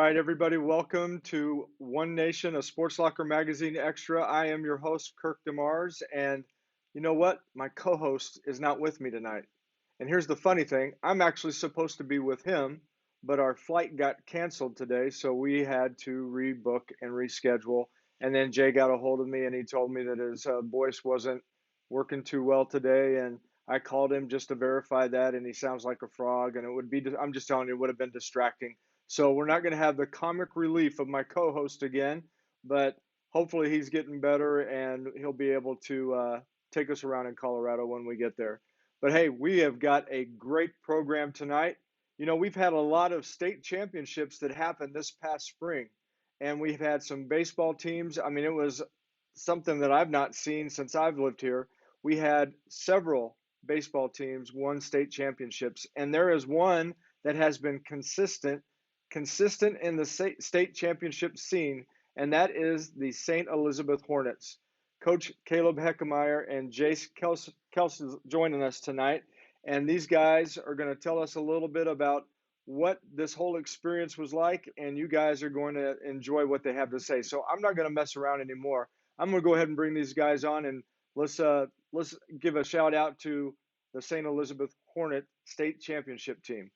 right, everybody, welcome to One Nation, a Sports Locker Magazine Extra. I am your host, Kirk DeMars, and you know what? My co-host is not with me tonight. And here's the funny thing, I'm actually supposed to be with him, but our flight got canceled today, so we had to rebook and reschedule. And then Jay got a hold of me and he told me that his voice wasn't working too well today, and I called him just to verify that, and he sounds like a frog, and it would be, I'm just telling you, it would have been distracting. So we're not going to have the comic relief of my co-host again, but hopefully he's getting better and he'll be able to take us around in Colorado when we get there. But hey, we have got a great program tonight. You know, we've had a lot of state championships that happened this past spring, and we've had some baseball teams. I mean, it was something that I've not seen since I've lived here. We had several baseball teams won state championships, and there is one that has been consistent in the state championship scene, and that is the St. Elizabeth Hornets. Coach Caleb Heckemeyer and Jace Kels is joining us tonight, and these guys are going to tell us a little bit about what this whole experience was like, and you guys are going to enjoy what they have to say. So I'm not going to mess around anymore. I'm going to go ahead and bring these guys on, and let's give a shout out to the St. Elizabeth Hornet State Championship team.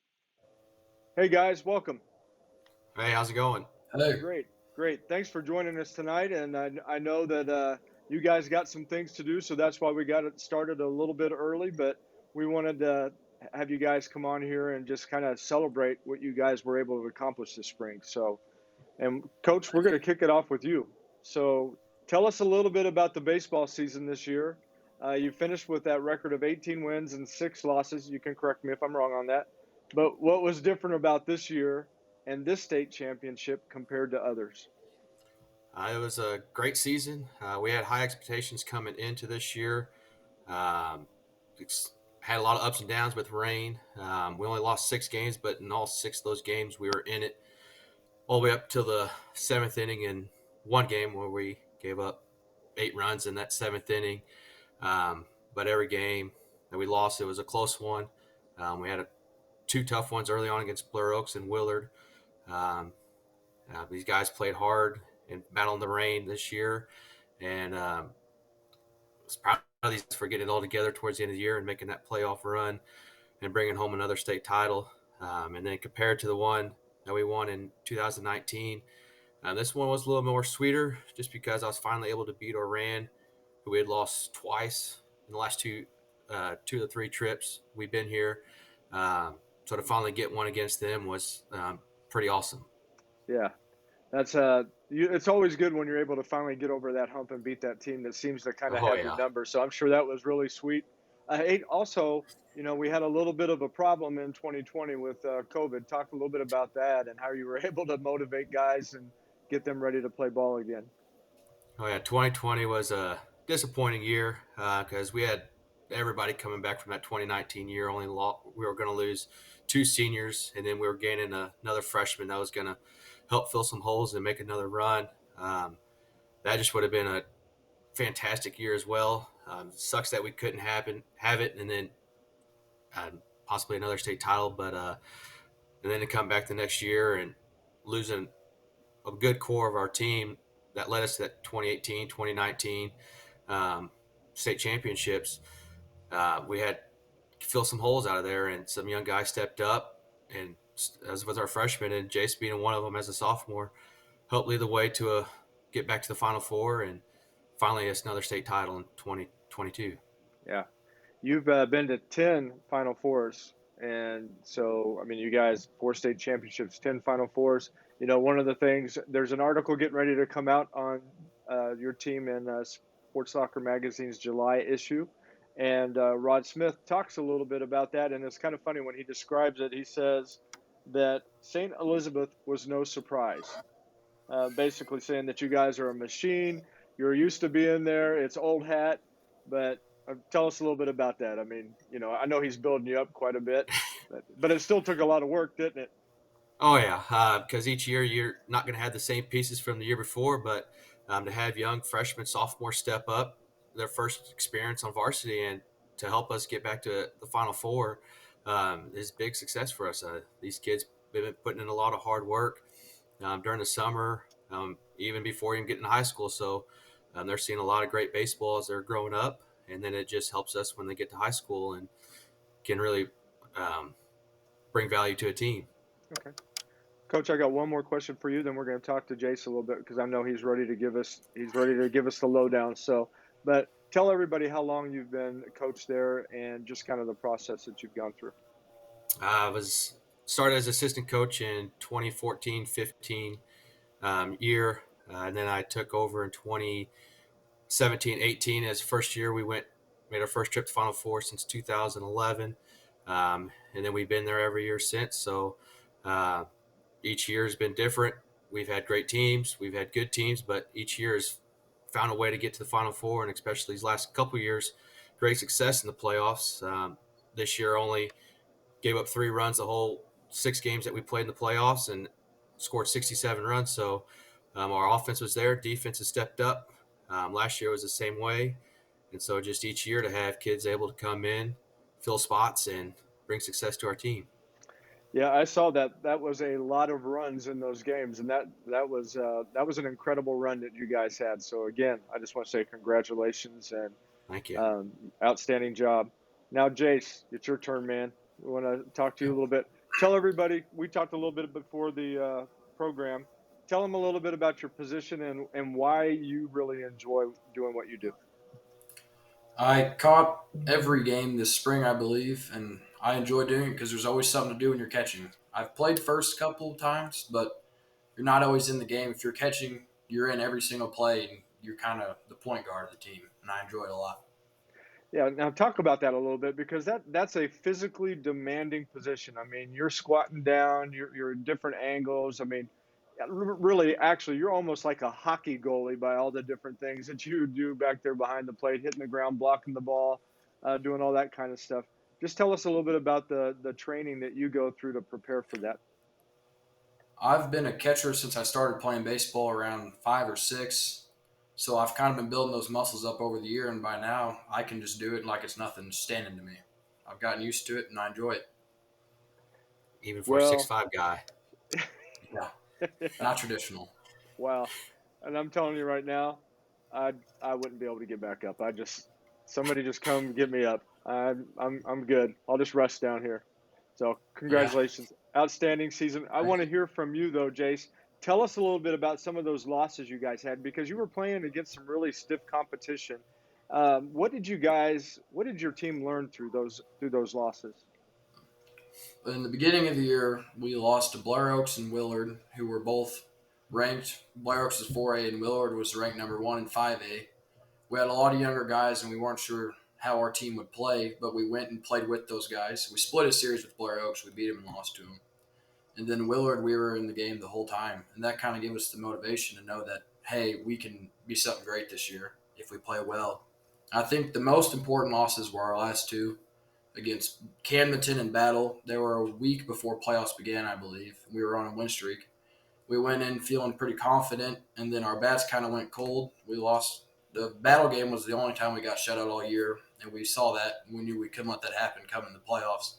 Hey guys, welcome. Hey, how's it going? Hello. Great, great. Thanks for joining us tonight. And I know that you guys got some things to do, so that's why we got it started a little bit early. But we wanted to have you guys come on here and just kind of celebrate what you guys were able to accomplish this spring. So, and Coach, we're going to Okay. kick it off with you. So, tell us a little bit about the baseball season this year. You finished with that record of 18 wins and 6 losses. You can correct me if I'm wrong on that. But what was different about this year and this state championship compared to others? It was a great season. We had high expectations coming into this year. Um, had a lot of ups and downs with rain. We only lost 6 games, but in all 6 of those games, we were in it all the way up to the seventh inning in one game where we gave up 8 runs in that seventh inning. But every game that we lost, it was a close one. We had 2 tough ones early on against Blair Oaks and Willard. Um, these guys played hard and battled in the rain this year, and I was proud of these for getting it all together towards the end of the year and making that playoff run and bringing home another state title. And then compared to the one that we won in 2019, this one was a little more sweeter just because I was finally able to beat Oran, who we had lost twice in the last two of the 3 trips we've been here. So to finally get one against them was pretty awesome. Yeah, that's it's always good when you're able to finally get over that hump and beat that team that seems to kind of Oh have your yeah. number. So I'm sure that was really sweet. Also, you know, we had a little bit of a problem in 2020 with COVID. Talk a little bit about that and how you were able to motivate guys and get them ready to play ball again. Oh yeah, 2020 was a disappointing year because we had everybody coming back from that 2019 year. We were going to lose 2 seniors, and then we were gaining another freshman that was going to help fill some holes and make another run. That just would have been a fantastic year as well. Sucks that we couldn't have it, and then possibly another state title, but and then to come back the next year and losing a good core of our team that led us to that 2018, 2019 state championships. We had to fill some holes out of there, and some young guys stepped up, and as was our freshman, and Jace being one of them as a sophomore, helped lead the way to get back to the Final Four and finally it's another state title in 2022. Yeah. You've been to 10 Final Fours. And so, I mean, you guys, 4 state championships, 10 Final Fours. You know, one of the things, there's an article getting ready to come out on your team in Sports Soccer Magazine's July issue. And Rod Smith talks a little bit about that. And it's kind of funny when he describes it. He says that St. Elizabeth was no surprise, basically saying that you guys are a machine. You're used to being there. It's old hat. But tell us a little bit about that. I mean, you know, I know he's building you up quite a bit, but it still took a lot of work, didn't it? Oh yeah, because each year you're not going to have the same pieces from the year before, but to have young freshmen, sophomores step up, their first experience on varsity, and to help us get back to the Final Four is big success for us. These kids have been putting in a lot of hard work. during the summer, even before even getting to high school. So they're seeing a lot of great baseball as they're growing up, and then it just helps us when they get to high school and can really um, bring value to a team. Okay. Coach, I got one more question for you. Then we're going to talk to Jace a little bit because I know he's ready to give us the lowdown. So, but tell everybody how long you've been a coach there and just kind of the process that you've gone through. I was started as assistant coach in 2014 15 year, and then I took over in 2017 18 as first year. We made our first trip to Final Four since 2011, and then we've been there every year since. So uh, each year has been different. We've had great teams, we've had good teams, but each year has found a way to get to the Final Four, and especially these last couple of years, great success in the playoffs. This year only gave up 3 runs the whole 6 games that we played in the playoffs and scored 67 runs. So our offense was there, defense has stepped up. Last year was the same way, and so just each year to have kids able to come in, fill spots, and bring success to our team. Yeah, I saw that. That was a lot of runs in those games, and that was an incredible run that you guys had. So again, I just want to say congratulations and Thank you. outstanding job. Now, Jace, it's your turn, man. We want to talk to you a little bit. Tell everybody. We talked a little bit before the program. Tell them a little bit about your position and why you really enjoy doing what you do. I caught every game this spring, I believe, and I enjoy doing it because there's always something to do when you're catching. I've played first a couple of times, but you're not always in the game. If you're catching, you're in every single play, and you're kind of the point guard of the team, and I enjoy it a lot. Yeah, now talk about that a little bit because that's a physically demanding position. I mean, you're squatting down, you're at different angles. I mean, really, actually, you're almost like a hockey goalie by all the different things that you do back there behind the plate, hitting the ground, blocking the ball, doing all that kind of stuff. Just tell us a little bit about the training that you go through to prepare for that. I've been a catcher since I started playing baseball around 5 or 6. So I've kind of been building those muscles up over the year, and by now I can just do it like it's nothing standing to me. I've gotten used to it, and I enjoy it. Even for a six Well, five guy. Yeah, not traditional. wow. And I'm telling you right now, I wouldn't be able to get back up. I just somebody just come get me up. I'm good. I'll just rest down here. So Yeah, congratulations, outstanding season. I want thank to you. hear from you though, Jace. Tell us a little bit about some of those losses you guys had because you were playing against some really stiff competition. What did your team learn through those losses? In the beginning of the year, we lost to Blair Oaks and Willard, who were both ranked. Blair Oaks was 4A and Willard was ranked number 1 and 5A. We had a lot of younger guys, and we weren't sure how our team would play, but we went and played with those guys. We split a series with Blair Oaks. We beat them and lost to them. And then Willard, we were in the game the whole time. And that kind of gave us the motivation to know that, hey, we can be something great this year if we play well. I think the most important losses were our last two against Camdenton and Battle. They were a week before playoffs began, I believe. We were on a win streak. We went in feeling pretty confident, and then our bats kind of went cold. We lost. The Battle game was the only time we got shut out all year, and we saw that. We knew we couldn't let that happen coming to the playoffs.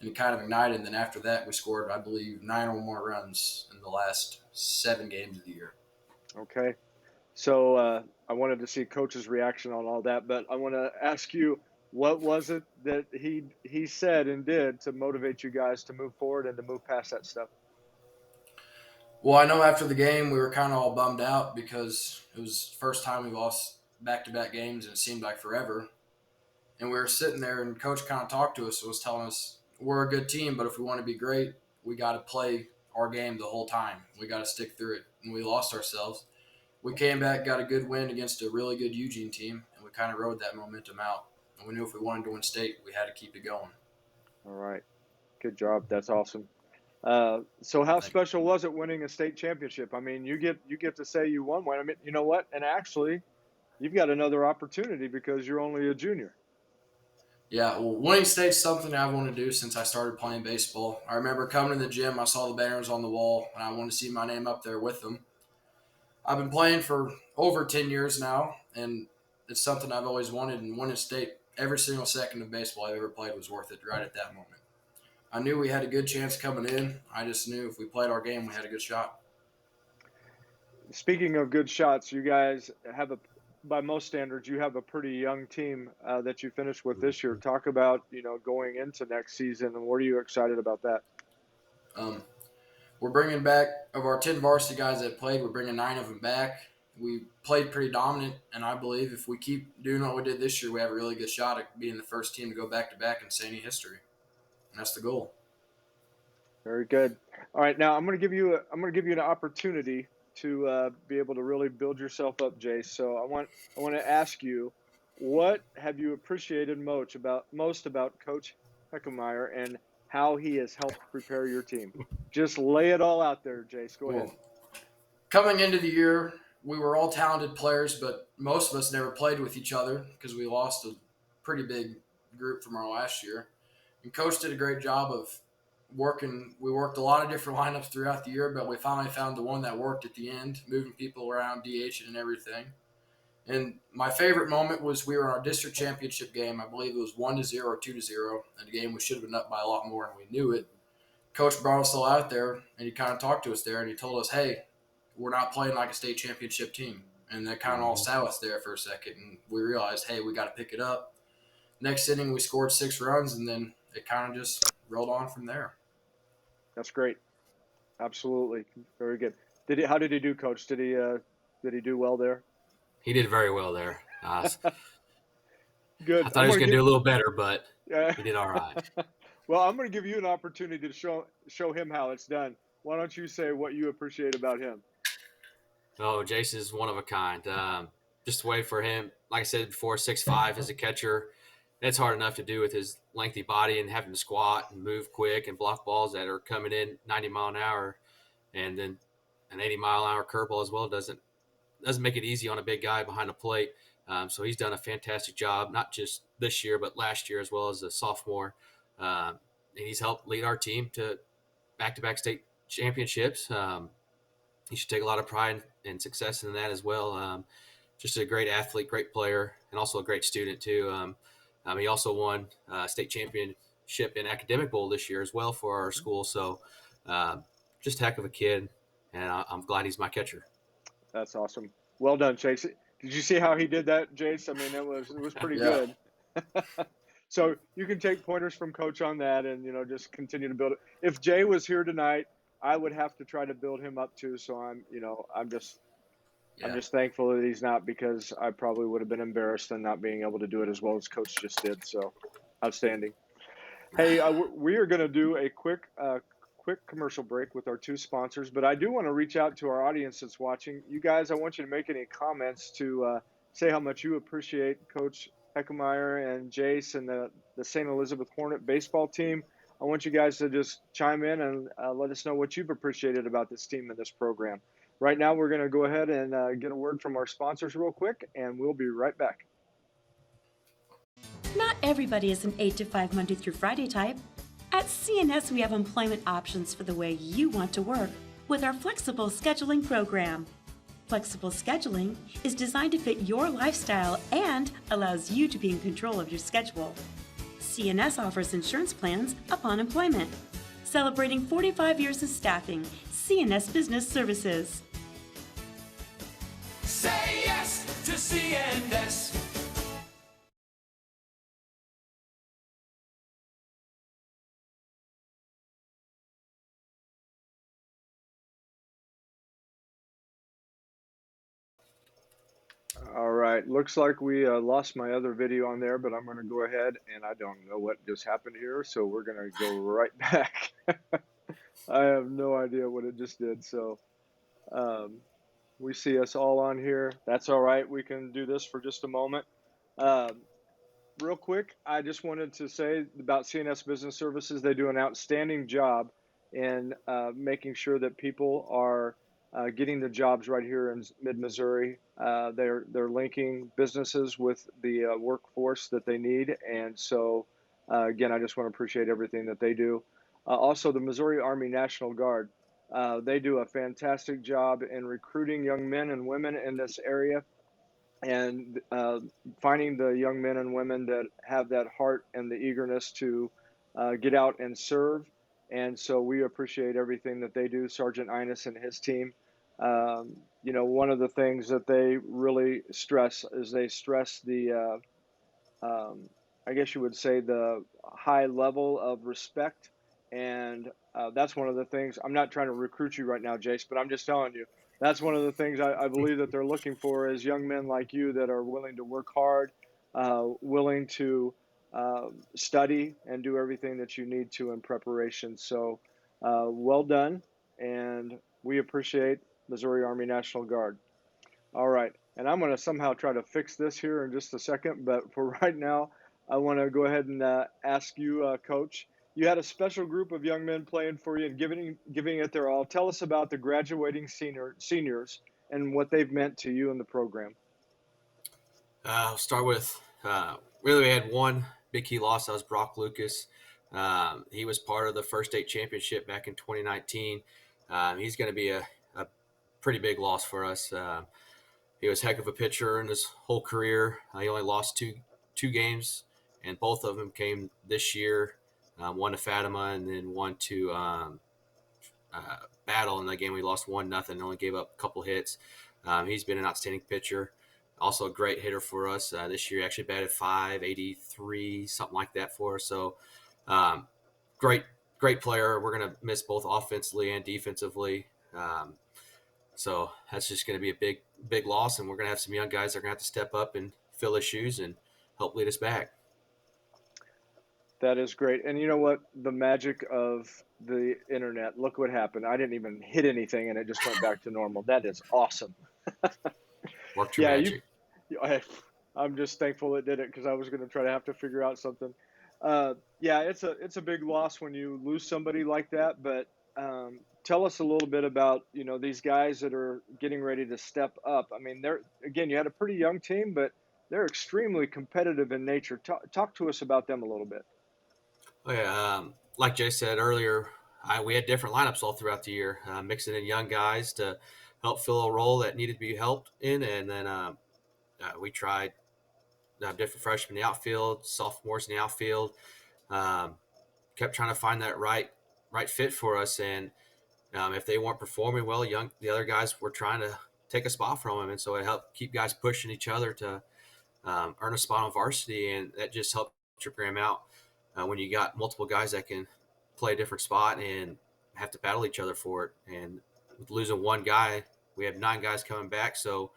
And it kind of ignited. And then after that, we scored, I believe, 9 or more runs in the last 7 games of the year. Okay. So I wanted to see Coach's reaction on all that, but I want to ask you, what was it that he said and did to motivate you guys to move forward and to move past that stuff? Well, I know after the game, we were kind of all bummed out because it was the first time we lost back to back games, and it seemed like forever. And we were sitting there, and coach kind of talked to us, was telling us we're a good team, but if we want to be great, we got to play our game the whole time. We got to stick through it. And we lost ourselves. We came back, got a good win against a really good Eugene team, and we kind of rode that momentum out. And we knew if we wanted to win state, we had to keep it going. All right. Good job. That's awesome. So how Thank you. special was it winning a state championship? I mean, you get to say you won one. I mean, you know what? And actually, you've got another opportunity because you're only a junior. Yeah, well, winning state's something I want to do since I started playing baseball. I remember coming to the gym, I saw the banners on the wall, and I wanted to see my name up there with them. I've been playing for over 10 years now, and it's something I've always wanted. And winning state, every single second of baseball I've ever played was worth it right at that moment. I knew we had a good chance coming in. I just knew if we played our game, we had a good shot. Speaking of good shots, you guys have by most standards, you have a pretty young team that you finished with this year. Talk about, going into next season, and what are you excited about that? Um, we're bringing back, of our 10 varsity guys that played, we're bringing 9 of them back. We played pretty dominant, and I believe if we keep doing what we did this year, we have a really good shot at being the first team to go back to back in Sandy history. And that's the goal. Very good. All right, now I'm going to give you an opportunity to be able to really build yourself up, Jace. So I want to ask you, what have you appreciated most about Coach Heckemeyer and how he has helped prepare your team? Just lay it all out there, Jace. Go ahead. Well, coming into the year, we were all talented players, but most of us never played with each other because we lost a pretty big group from our last year. And Coach did a great job of working. We worked a lot of different lineups throughout the year, but we finally found the one that worked at the end, moving people around, DH and everything. And my favorite moment was we were in our district championship game. I believe it was 1-0 or 2-0, and the game we should have been up by a lot more, and we knew it. Coach brought us all out there, and he kind of talked to us there, and he told us, "Hey, we're not playing like a state championship team." And that kind of all sat us there for a second, and we realized, hey, we got to pick it up. Next inning, we scored 6 runs, and then it kind of just rolled on from there. That's great. Absolutely. Very good. How did he do, Coach? Did he do well there? He did very well there. I Good. thought he was going to do a little better, but Uh, he did all right. well, I'm going to give you an opportunity to show him how it's done. Why don't you say what you appreciate about him? Oh, Jason is one of a kind. Just the way for him, like I said before, 6'5" as a catcher. It's hard enough to do with his lengthy body and having to squat and move quick and block balls that are coming in 90 mile an hour, and then an 80-mile-an-hour curveball as well doesn't make it easy on a big guy behind the plate. So he's done a fantastic job, not just this year, but last year as well as a sophomore. And he's helped lead our team to back-to-back state championships. He should take a lot of pride and success in that as well. Just a great athlete, great player, and also a great student too. He also won state championship in academic bowl this year as well for our school. So just a heck of a kid, and I'm glad he's my catcher. That's awesome. Well done, Chase. Did you see how he did that, Jace? I mean, it was pretty Yeah. good. So you can take pointers from Coach on that, and just continue to build it. If Jay was here tonight, I would have to try to build him up too. So I'm just thankful that he's not, because I probably would have been embarrassed in not being able to do it as well as Coach just did. So outstanding. Hey, we are going to do a quick commercial break with our two sponsors, but I do want to reach out to our audience that's watching. You guys, I want you to make any comments to say how much you appreciate Coach Heckemeyer and Jace and the St. Elizabeth Hornet baseball team. I want you guys to just chime in and let us know what you've appreciated about this team and this program. Right now, we're going to go ahead and get a word from our sponsors real quick, and we'll be right back. Not everybody is an 8 to 5 Monday through Friday type. At CNS, we have employment options for the way you want to work with our flexible scheduling program. Flexible scheduling is designed to fit your lifestyle and allows you to be in control of your schedule. CNS offers insurance plans upon employment. Celebrating 45 years of staffing, CNS Business Services. Say yes to CNS. All right, looks like we lost my other video on there, but I'm going to go ahead, and I don't know what just happened here, so we're going to go right back. I have no idea what it just did, so we see us all on here. That's all right. We can do this for just a moment. Real quick, I just wanted to say about CNS Business Services. They do an outstanding job in making sure that people are getting the jobs right here in mid-Missouri. They're linking businesses with the workforce that they need, and so again, I just want to appreciate everything that they do. Also, the Missouri Army National Guard. They do a fantastic job in recruiting young men and women in this area, and finding the young men and women that have that heart and the eagerness to get out and serve. And so we appreciate everything that they do, Sergeant Inus and his team. One of the things that they really stress is they stress I guess you would say, the high level of respect. And that's one of the things. I'm not trying to recruit you right now, Jace, but I'm just telling you that's one of the things I believe that they're looking for is young men like you that are willing to work hard, willing to study and do everything that you need to in preparation. So well done. And we appreciate Missouri Army National Guard. All right. And I'm going to somehow try to fix this here in just a second. But for right now, I want to go ahead and ask you, Coach. You had a special group of young men playing for you and giving it their all. Tell us about the graduating seniors and what they've meant to you and the program. I'll start with really we had one big key loss. That was Brock Lucas. He was part of the first state championship back in 2019. He's going to be a pretty big loss for us. He was a heck of a pitcher in his whole career. He only lost two games, and both of them came this year. One to Fatima and then one to Battle. In the game, we lost 1-0. Only gave up a couple hits. He's been an outstanding pitcher. Also a great hitter for us. This year, he actually batted .583, something like that for us. So, great player. We're going to miss both offensively and defensively. So that's just going to be a big loss, and we're going to have some young guys that are going to have to step up and fill his shoes and help lead us back. That is great. And you know what? The magic of the internet. Look what happened. I didn't even hit anything, and it just went back to normal. That is awesome. Worked your magic. I'm just thankful it did it because I was going to try to have to figure out something. It's a big loss when you lose somebody like that. But tell us a little bit about these guys that are getting ready to step up. I mean, you had a pretty young team, but they're extremely competitive in nature. Talk to us about them a little bit. Oh, yeah. Like Jay said earlier, we had different lineups all throughout the year, mixing in young guys to help fill a role that needed to be helped in, and then we tried different freshmen in the outfield, sophomores in the outfield. Kept trying to find that right fit for us, and if they weren't performing well, the other guys were trying to take a spot from them, and so it helped keep guys pushing each other to earn a spot on varsity, and that just helped your program out when you got multiple guys that can play a different spot and have to battle each other for it. And with losing one guy, we have 9 guys coming back, so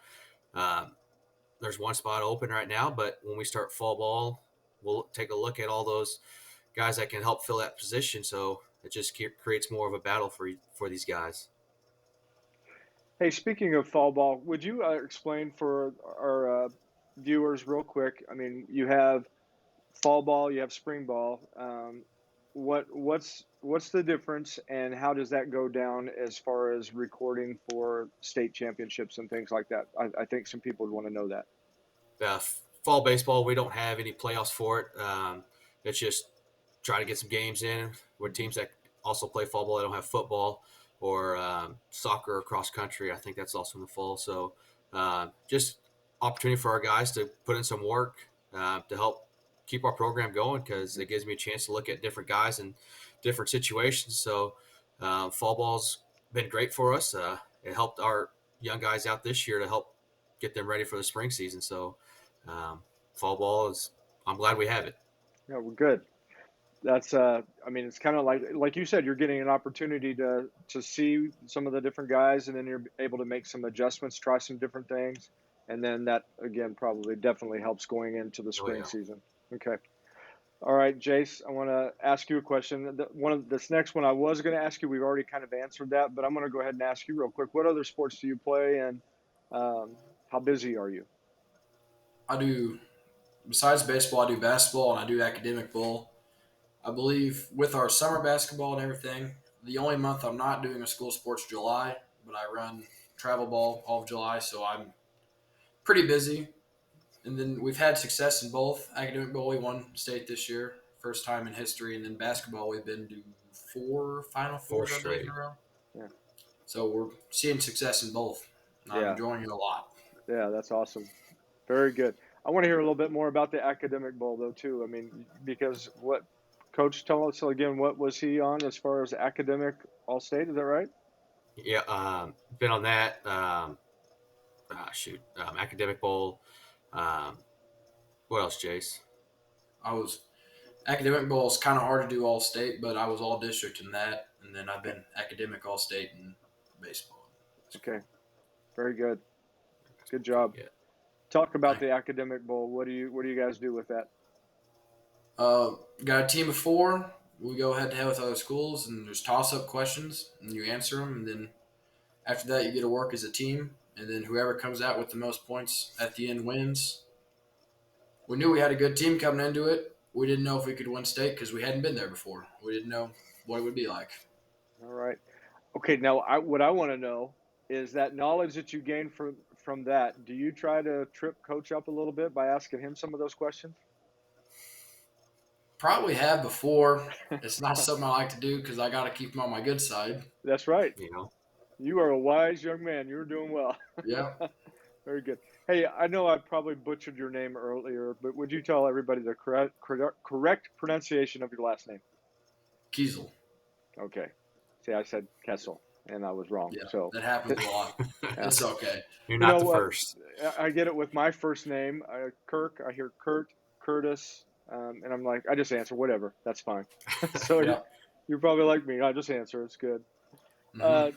there's one spot open right now. But when we start fall ball, we'll take a look at all those guys that can help fill that position. So it just creates more of a battle for these guys. Hey, speaking of fall ball, would you explain for our viewers real quick? I mean, you have fall ball, you have spring ball. What's the difference, and how does that go down as far as recording for state championships and things like that? I think some people would want to know that. Fall baseball, we don't have any playoffs for it. It's just try to get some games in with teams that also play fall ball. They don't have football or soccer or cross country. I think that's also in the fall. So just opportunity for our guys to put in some work to help keep our program going, because it gives me a chance to look at different guys in different situations. So fall ball's been great for us. It helped our young guys out this year to help get them ready for the spring season. So fall ball I'm glad we have it. Yeah, we're good. That's it's kind of like you said, you're getting an opportunity to see some of the different guys, and then you're able to make some adjustments, try some different things, and then that again probably definitely helps going into the spring season. Okay. All right, Jace, I want to ask you a question. This next one I was going to ask you, we've already kind of answered that, but I'm going to go ahead and ask you real quick. What other sports do you play, and how busy are you? Besides baseball, I do basketball and I do academic bowl. I believe with our summer basketball and everything, the only month I'm not doing a school sports is July, but I run travel ball all of July, so I'm pretty busy. And then we've had success in both. Academic bowl, we won state this year, first time in history, and then basketball, we've been to 4 Final Fours I believe in a row. Yeah. So we're seeing success in both. And I'm enjoying it a lot. Yeah, that's awesome. Very good. I want to hear a little bit more about the academic bowl, though, too. I mean, because Coach, tell us again, what was he on as far as academic all-state? Is that right? Yeah, been on that. Academic Bowl. Um, what else, Jace? I was academic bowl is kind of hard to do all state, but I was all district in that, and then I've been academic all state in baseball. Okay, very good. That's Good pretty job. good. Talk about Thank the academic bowl. What do you guys do with that? Got a team of four. We go head to head with other schools, and there's toss up questions, and you answer them, and then after that, you get to work as a team, and then whoever comes out with the most points at the end wins. We knew we had a good team coming into it. We didn't know if we could win state because we hadn't been there before. We didn't know what it would be like. All right. Okay, now what I want to know is that knowledge that you gain from that. Do you try to trip coach up a little bit by asking him some of those questions? Probably have before. It's not something I like to do because I got to keep him on my good side. That's right. You know, You are a wise young man. You're doing well. Yeah, Very good. Hey, I know I probably butchered your name earlier, but would you tell everybody the correct pronunciation of your last name? Kiesel. Okay. See, I said Kessel, and I was wrong. Yeah, So, that happens a lot. yeah. It's okay. you're You not know the what? first. I get it with my first name, Kirk. I hear Kurt, Curtis, and I'm like, I just answer whatever. That's fine. So Yeah. you're probably like me. I just answer. It's good. hmm Uh,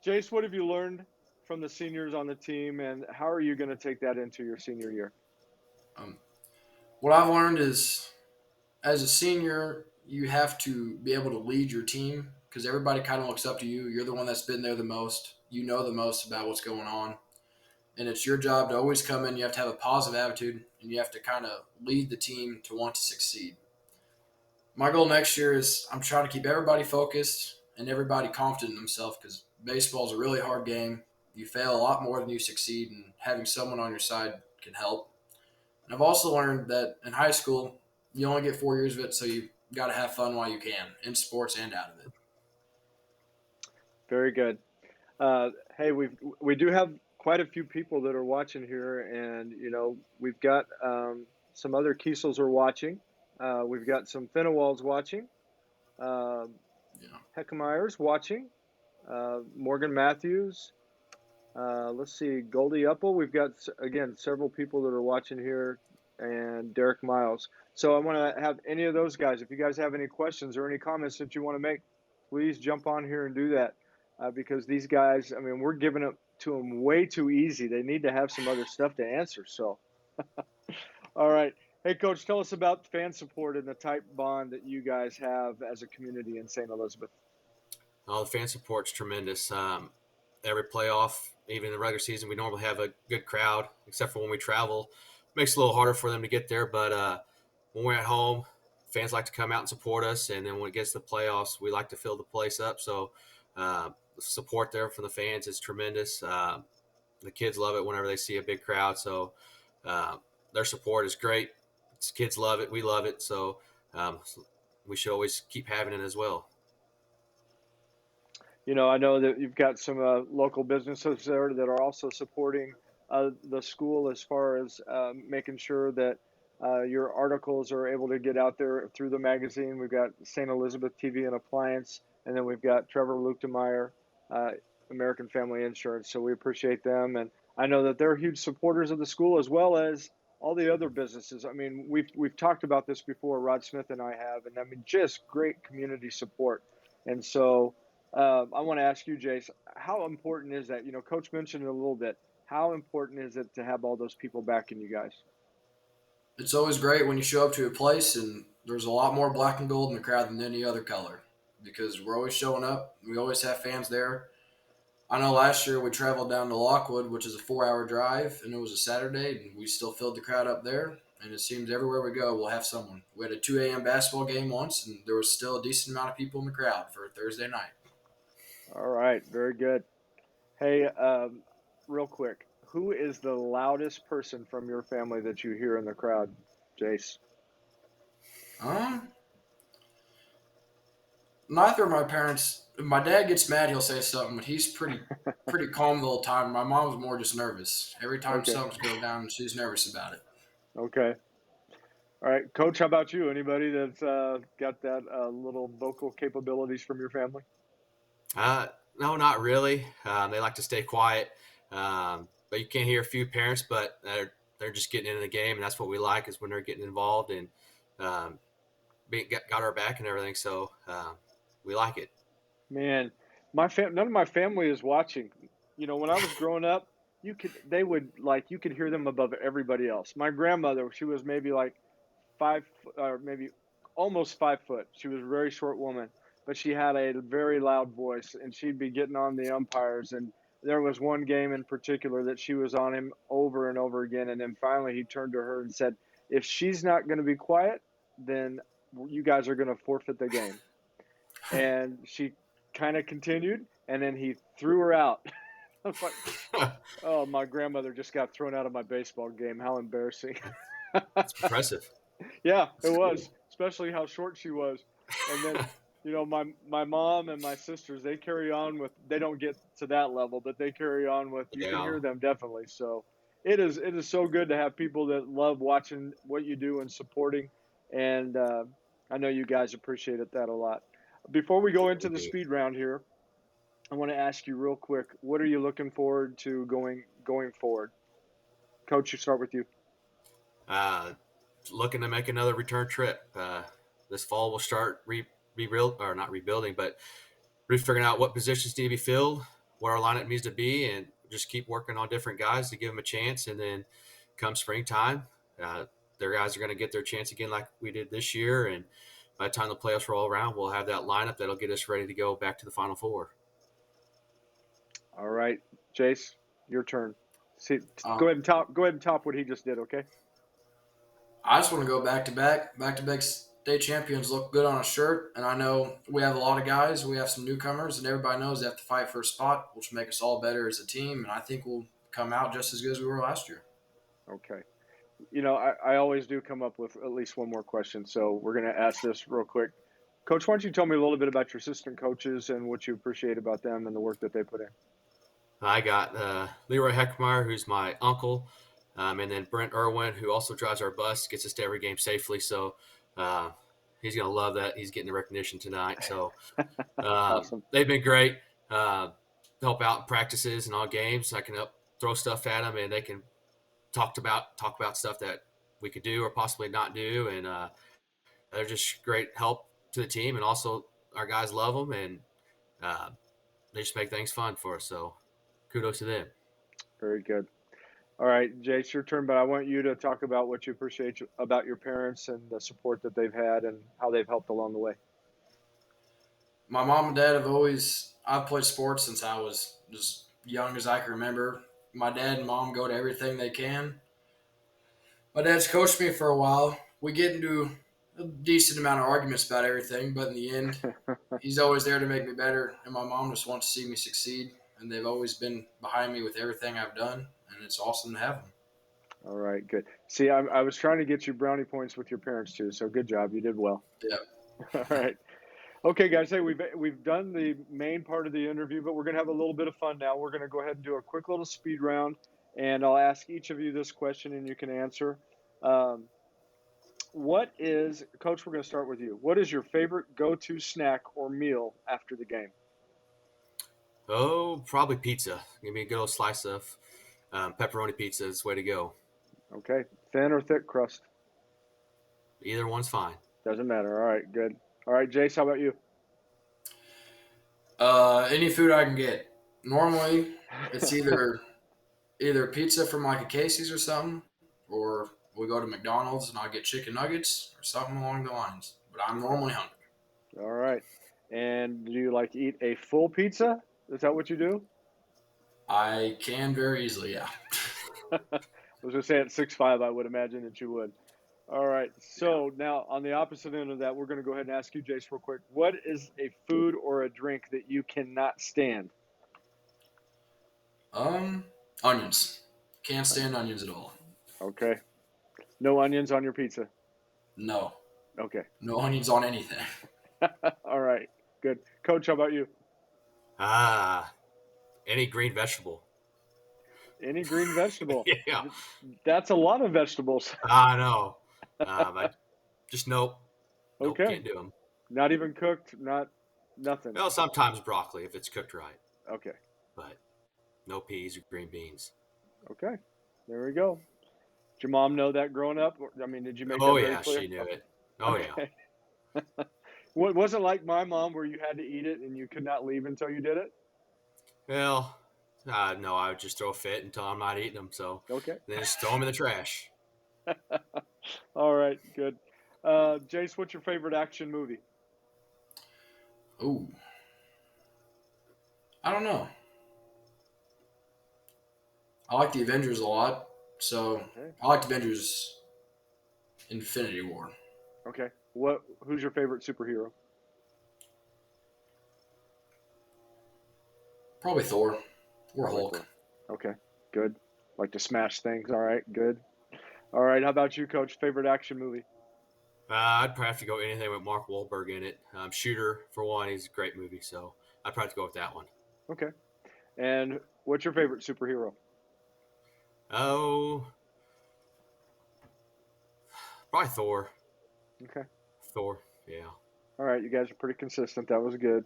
Jace, what have you learned from the seniors on the team, and how are you going to take that into your senior year? Um, what I've learned is as a senior, you have to be able to lead your team because everybody kind of looks up to you. You're the one that's been there the most. You know the most about what's going on. And it's your job to always come in. You have to have a positive attitude and you have to kind of lead the team to want to succeed. My goal next year is I'm trying to keep everybody focused and everybody confident in themselves because baseball is a really hard game. You fail a lot more than you succeed, and having someone on your side can help. And I've also learned that in high school, you only get 4 years of it, so you got to have fun while you can in sports and out of it. Very good. Hey, we do have quite a few people that are watching here, and we've got some other Kiesels are watching. We've got some Finowalds watching. Uh, Yeah. Heckmeyer's watching. Morgan Matthews. Let's see, Goldie Upple. We've got again several people that are watching here, and Derek Miles. So I want to have any of those guys. If you guys have any questions or any comments that you want to make, please jump on here and do that, because these guys, I mean, we're giving it to them way too easy. They need to have some other stuff to answer. So, all right. Hey, Coach, tell us about fan support and the type bond that you guys have as a community in St. Elizabeth. Oh, the fan support's tremendous. Every playoff, even in the regular season, we normally have a good crowd, except for when we travel. Makes it a little harder for them to get there, but when we're at home, fans like to come out and support us. And then when it gets to the playoffs, we like to fill the place up. So the support there from the fans is tremendous. The kids love it whenever they see a big crowd. So uh, their support is great. Kids love it. We love it. So we should always keep having it as well. I know that you've got some local businesses there that are also supporting the school as far as making sure that your articles are able to get out there through the magazine. We've got St. Elizabeth TV and Appliance, and then we've got Trevor Luchtenmeyer, uh, American Family Insurance. So we appreciate them, and I know that they're huge supporters of the school as well as all the other businesses. I mean, we've talked about this before. Rod Smith and I have, and I mean, just great community support, and so. I want to ask you, Jace, how important is that? Coach mentioned it a little bit. How important is it to have all those people backing you guys? It's always great when you show up to a place and there's a lot more black and gold in the crowd than any other color because we're always showing up. We always have fans there. I know last year we traveled down to Lockwood, which is a 4 hour drive, and it was a Saturday, and we still filled the crowd up there. And it seems everywhere we go, we'll have someone. We had a 2 a.m. basketball game once, and there was still a decent amount of people in the crowd for a Thursday night. All right, very good. Hey, real quick, who is the loudest person from your family that you hear in the crowd, Jace? Um, Neither of my parents. If my dad gets mad, he'll say something, but he's pretty calm the whole time. My mom's more just nervous. Every time Okay, something's going down, she's nervous about it. okay. All right, Coach, how about you? Anybody that's got that little vocal capabilities from your family? No, not really. They like to stay quiet, but you can hear a few parents, but they're just getting into the game, and that's what we like is when they're getting involved and um, got our back and everything. So we like it. Man, none of my family is watching. You know, when I was growing up, you could hear them above everybody else. My grandmother, she was maybe like 5 foot, or maybe almost 5 foot. She was a very short woman, but she had a very loud voice, and she'd be getting on the umpires. And there was one game in particular that she was on him over and over again. And then finally, he turned to her and said, "If she's not going to be quiet, then you guys are going to forfeit the game." And she kind of continued, and then he threw her out. I was like, "Oh, my grandmother just got thrown out of my baseball game. How embarrassing!" It's impressive. Yeah, it It's was, cool. especially how short she was. And then, my mom and my sisters, they carry on with. They don't get to that level, but they carry on with. You can Yeah, hear them definitely. So it is so good to have people that love watching what you do and supporting. And I know you guys appreciate that a lot. Before we go into we the do. speed round here, I want to ask you real quick. What are you looking forward to going forward? Coach, you start with you. Uh, Looking to make another return trip. This fall we'll start rebuild or not rebuilding, but figuring out what positions need to be filled, what our lineup needs to be, and just keep working on different guys to give them a chance. And then come springtime, uh, their guys are going to get their chance again, like we did this year. And by the time the playoffs roll around, we'll have that lineup that'll get us ready to go back to the Final Four. All right, Jace, your turn. See, Um, go ahead and top what he just did. Okay. I just want to go back to back state champions look good on a shirt. And I know we have a lot of guys, we have some newcomers, and everybody knows they have to fight for a spot, which will make us all better as a team. And I think we'll come out just as good as we were last year. Okay. I always do come up with at least one more question, so we're going to ask this real quick. Coach, why don't you tell me a little bit about your assistant coaches and what you appreciate about them and the work that they put in? I got Leroy Heckmeyer, who's my uncle, and then Brent Irwin, who also drives our bus, gets us to every game safely. So uh, he's going to love that. He's getting the recognition tonight. So Awesome. they've been great. Help out in practices and all games. I can help throw stuff at them, and they can talk about stuff that we could do or possibly not do, and they're just great help to the team. And also, our guys love them, and uh, they just make things fun for us. So kudos to them. Very good. All right, Jay, it's your turn, but I want you to talk about what you appreciate about your parents and the support that they've had and how they've helped along the way. My mom and dad I've played sports since I was as young as I can remember. My dad and mom go to everything they can. My dad's coached me for a while. We get into a decent amount of arguments about everything, but in the end, he's always there to make me better. And my mom just wants to see me succeed. And they've always been behind me with everything I've done. And it's awesome to have them. All right, good. See, I was trying to get you brownie points with your parents too, so good job. You did well. Yeah. All right. Okay, guys. Hey, we've done the main part of the interview, but we're gonna have a little bit of fun now. We're gonna go ahead and do a quick little speed round, and I'll ask each of you this question, and you can answer. Um, what is, Coach? We're gonna start with you. What is your favorite go-to snack or meal after the game? Oh, probably pizza. Give me a good old slice of pepperoni pizza. Is the way to go. Okay, thin or thick crust? Either one's fine. Doesn't matter. All right, good. All right, Jace, how about you? Any food I can get. Normally, it's either pizza from like a Casey's or something, or we go to McDonald's and I get chicken nuggets or something along the lines. But I'm normally hungry. All right. And do you like to eat a full pizza? Is that what you do? I can very easily, yeah. I was going to say at 6'5", I would imagine that you would. All right. Yeah. So now on the opposite end of that, we're going to go ahead and ask you, Jace, real quick. What is a food or a drink that you cannot stand? Um, Onions. Can't stand onions at all. Okay. No onions on your pizza. No. Okay. No onions on anything. All right. Good. Coach, how about you? Ah, any green vegetable. Any green vegetable. Yeah, That's a lot of vegetables. I know. I just nope, Okay. can't do them. Not even cooked, nothing. Well, sometimes broccoli if it's cooked right. Okay. but no peas or green beans. Okay. There we go. Did your mom know that growing up? I mean, did you make Oh that very yeah, clear? she knew Okay. it. Oh yeah. Okay. What wasn't like my mom where you had to eat it and you could not leave until you did it? Well, no, I would just throw a fit until I'm not eating them. So Okay. then just throw them in the trash. All right. Good. Jace, what's your favorite action movie? Ooh, I don't know. I like the Avengers a lot, so Okay. I like Avengers Infinity War. Okay. Who's your favorite superhero? Probably Thor or Probably Hulk. Thor. Okay. Good. Like to smash things. All right. Good. All right. How about you, Coach? Favorite action movie? I'd probably have to go anything with Mark Wahlberg in it. Shooter, for one, he's a great movie. So I'd probably have to go with that one. Okay. And what's your favorite superhero? Oh, probably Thor. Okay. Thor, yeah. All right. You guys are pretty consistent. That was good.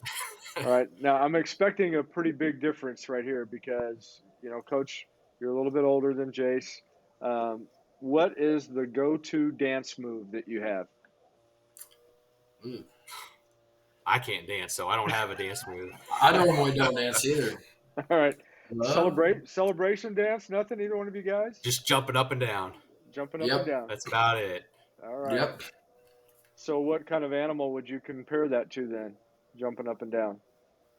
All right. Now I'm expecting a pretty big difference right here because, Coach, you're a little bit older than Jace. Um, what is the go-to dance move that you have? Ooh. I can't dance, so I don't have a dance move. I normally don't dance either. All right. Uh, Celebration dance? Nothing? Either one of you guys? Just jumping up and down. Jumping up and yep, down. That's about it. All right. yep. So what kind of animal would you compare that to then? Jumping up and down.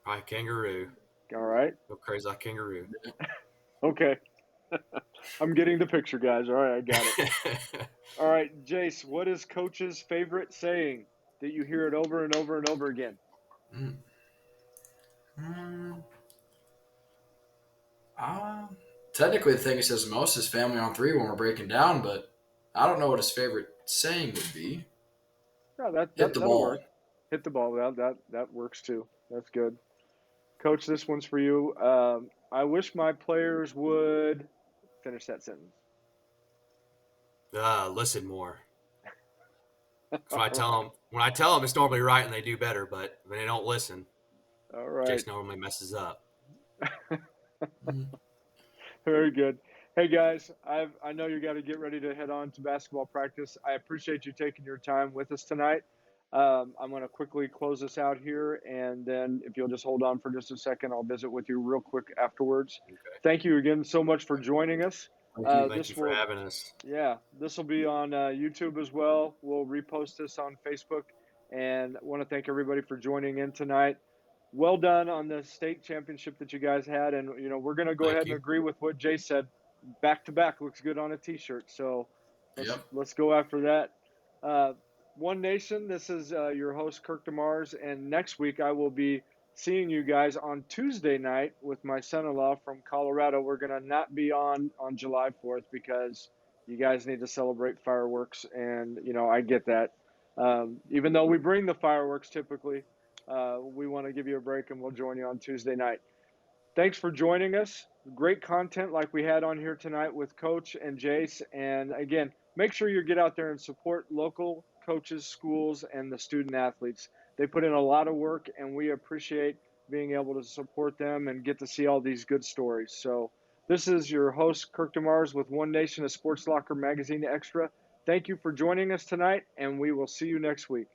Probably kangaroo. All right. Go crazy like kangaroo. Okay. I'm getting the picture, guys. All right, I got it. All right, Jace, what is Coach's favorite saying that you hear it over and over and over again? Mm. Mm. Uh, Technically, the thing he says most is family on three when we're breaking down, but I don't know what his favorite saying would be. No, Hit the that'll ball. work. Hit the ball. That works too. That's good. Coach, this one's for you. I wish my players would finish that sentence. Listen more. So All right. when I tell them, it's normally right and they do better. But when they don't listen, All right. Jason normally messes up. Mm. Very good. Hey guys, I know you got to get ready to head on to basketball practice. I appreciate you taking your time with us tonight. I'm going to quickly close this out here, and then if you'll just hold on for just a second, I'll visit with you real quick afterwards. Okay. Thank you again so much for joining us. Thank you. Thank you for having us. Yeah, this will be on YouTube as well. We'll repost this on Facebook, and I want to thank everybody for joining in tonight. Well done on the state championship that you guys had, and we're going to go Thank ahead and you. agree with what Jay said. Back to back looks good on a T-shirt, so Yep. let's go after that. One Nation. This is your host Kirk DeMars, and next week I will be seeing you guys on Tuesday night with my son-in-law from Colorado. We're going to not be on July 4th because you guys need to celebrate fireworks, and I get that. Even though we bring the fireworks typically, we want to give you a break, and we'll join you on Tuesday night. Thanks for joining us. Great content like we had on here tonight with Coach and Jace. And again, make sure you get out there and support local coaches, schools, and the student athletes. They put in a lot of work, and we appreciate being able to support them and get to see all these good stories. So this is your host, Kirk DeMars, with One Nation, a Sports Locker Magazine Extra. Thank you for joining us tonight, and we will see you next week.